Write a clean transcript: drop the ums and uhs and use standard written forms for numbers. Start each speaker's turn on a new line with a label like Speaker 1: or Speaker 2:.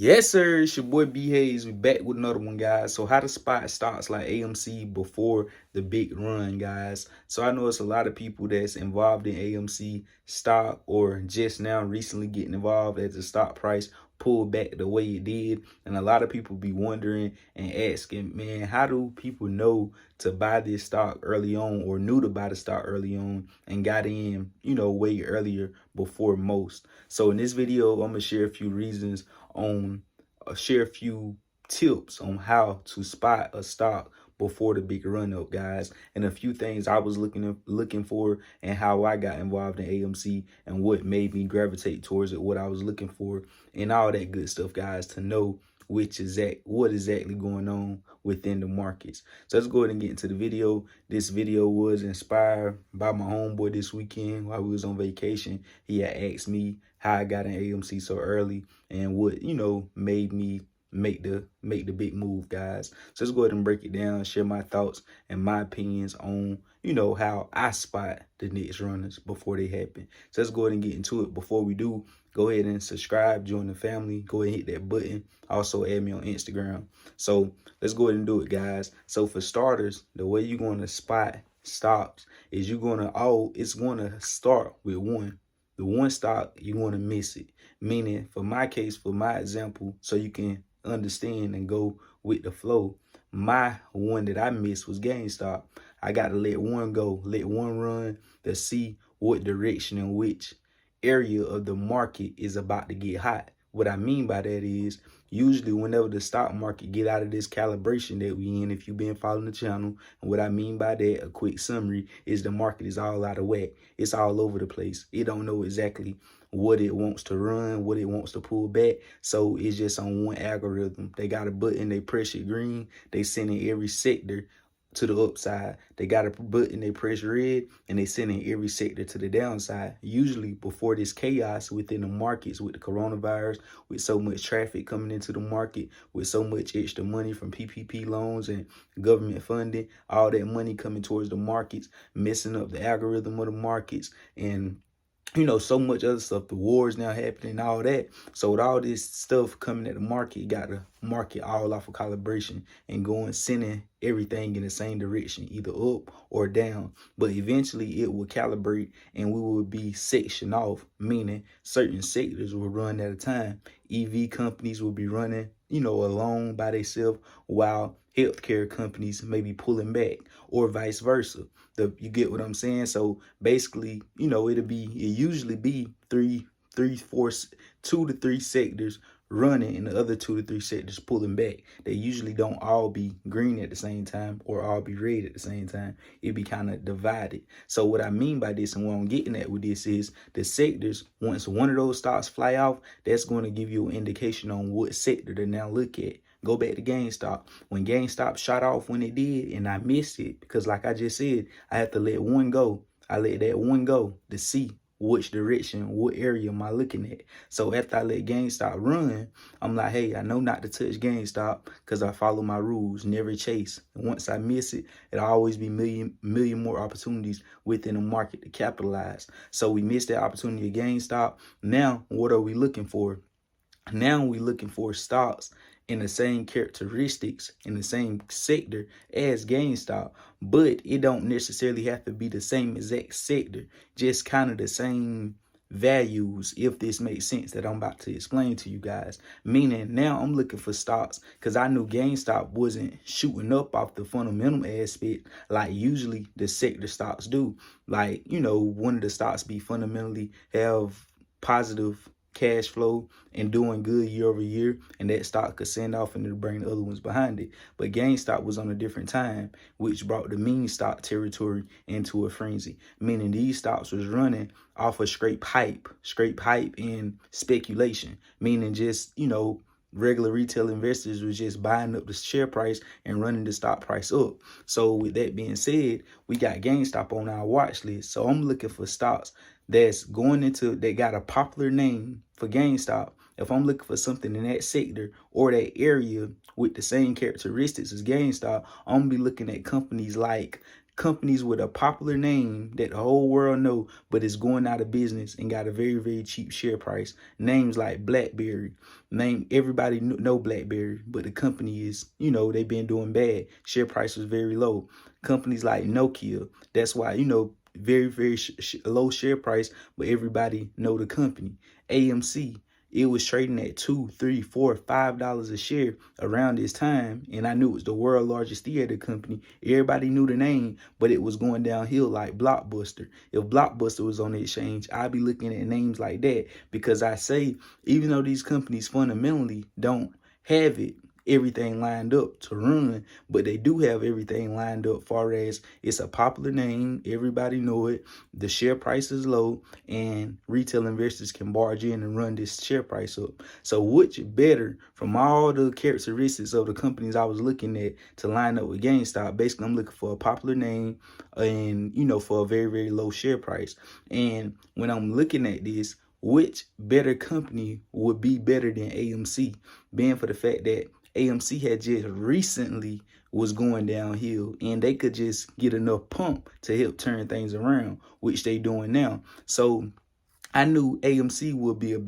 Speaker 1: Yes, sir. It's your boy B Hayes. We back with another one, guys. So, how to spot stocks like AMC before the big run, guys. So, I know it's a lot of people that's involved in AMC stock or just now recently getting involved as the stock price pulled back the way it did. And a lot of people be wondering and asking, man, how do people know to buy this stock early on or knew to buy the stock early on and got in, way earlier before most? So, in this video, I'm going to share a few reasons on share a few tips on how to spot a stock before the big run up, guys, and a few things I was looking for and how I got involved in AMC and what made me gravitate towards it, what I was looking for, and all that good stuff, guys, to know what exactly going on within the markets. So let's go ahead and get into the video. This video was inspired by my homeboy this weekend while we was on vacation. He had asked me how I got in AMC so early and what made me make the big move, guys. So let's go ahead and break it down, share my thoughts and my opinions on how I spot the next runners before they happen. So let's go ahead and get into it. Before we do, go ahead and subscribe, join the family, go ahead and hit that button. Also add me on Instagram. So let's go ahead and do it, guys. So for starters, the way you're going to spot stocks is it's going to start with one. The one stock, you're going to miss it. Meaning, for my case, for my example, so you can understand and go with the flow, my one that I missed was GameStop. I got to let one go, let one run to see what direction and which area of the market is about to get hot. What I mean by that is usually whenever the stock market get out of this calibration that we in, if you've been following the channel, and what I mean by that, a quick summary, is the market is all out of whack. It's all over the place. It don't know exactly what it wants to run, what it wants to pull back. So it's just on one algorithm. They got a button, they press it green, they send in every sector to the upside. They got a button, they press red, and they send in every sector to the downside. Usually before this chaos within the markets with the coronavirus, with so much traffic coming into the market, with so much extra money from PPP loans and government funding, all that money coming towards the markets, messing up the algorithm of the markets, and so much other stuff, the wars now happening, all that. So with all this stuff coming at the market, you got to market all off of calibration and going, sending everything in the same direction, either up or down. But eventually it will calibrate and we will be sectioned off, meaning certain sectors will run at a time. EV companies will be running, alone by themselves, while healthcare companies may be pulling back, or vice versa. You get what I'm saying? So basically, it usually be two to three sectors running and the other 2 to 3 sectors pulling back. They usually don't all be green at the same time or all be red at the same time. It be kind of divided. So what I mean by this and what I'm getting at with this is the sectors, once one of those stocks fly off, that's going to give you an indication on what sector to now look at. Go back to GameStop. When GameStop shot off when it did, and I missed it because like I just said, I had to let one go. I let that one go to see which direction, what area am I looking at. So after I let GameStop run, I'm like, hey, I know not to touch GameStop because I follow my rules, never chase. And once I miss it, it'll always be million more opportunities within the market to capitalize. So we missed that opportunity at GameStop. Now, what are we looking for? Now we're looking for stocks in the same characteristics in the same sector as GameStop, but it don't necessarily have to be the same exact sector, just kind of the same values, if this makes sense, that I'm about to explain to you guys. Meaning now I'm looking for stocks because I knew GameStop wasn't shooting up off the fundamental aspect like usually the sector stocks do. Like, one of the stocks be fundamentally have positive cash flow and doing good year over year, and that stock could send off and it'll bring the other ones behind it. But GameStop was on a different time, which brought the meme stock territory into a frenzy, meaning these stocks was running off of straight hype and speculation, meaning just, regular retail investors was just buying up the share price and running the stock price up. So with that being said, we got GameStop on our watch list. So I'm looking for stocks that's that got a popular name for GameStop. If I'm looking for something in that sector or that area with the same characteristics as GameStop, I'm gonna be looking at companies like companies with a popular name that the whole world know, but it's going out of business and got a very, very cheap share price. Names like BlackBerry. Everybody know BlackBerry, but the company is, they've been doing bad. Share price was very low. Companies like Nokia. That's why, very, very low share price, but everybody know the company. AMC. It was trading at $2, $3, $4, $5 a share around this time, and I knew it was the world's largest theater company. Everybody knew the name, but it was going downhill like Blockbuster. If Blockbuster was on the exchange, I'd be looking at names like that, because I say, even though these companies fundamentally don't have everything lined up to run, but they do have everything lined up far as it's a popular name, everybody know it, the share price is low, and retail investors can barge in and run this share price up. So which better from all the characteristics of the companies I was looking at to line up with GameStop? Basically, I'm looking for a popular name and, for a very, very low share price. And when I'm looking at this, which better company would be better than AMC? Being for the fact that AMC had just recently was going downhill, and they could just get enough pump to help turn things around, which they doing now. So I knew AMC would be a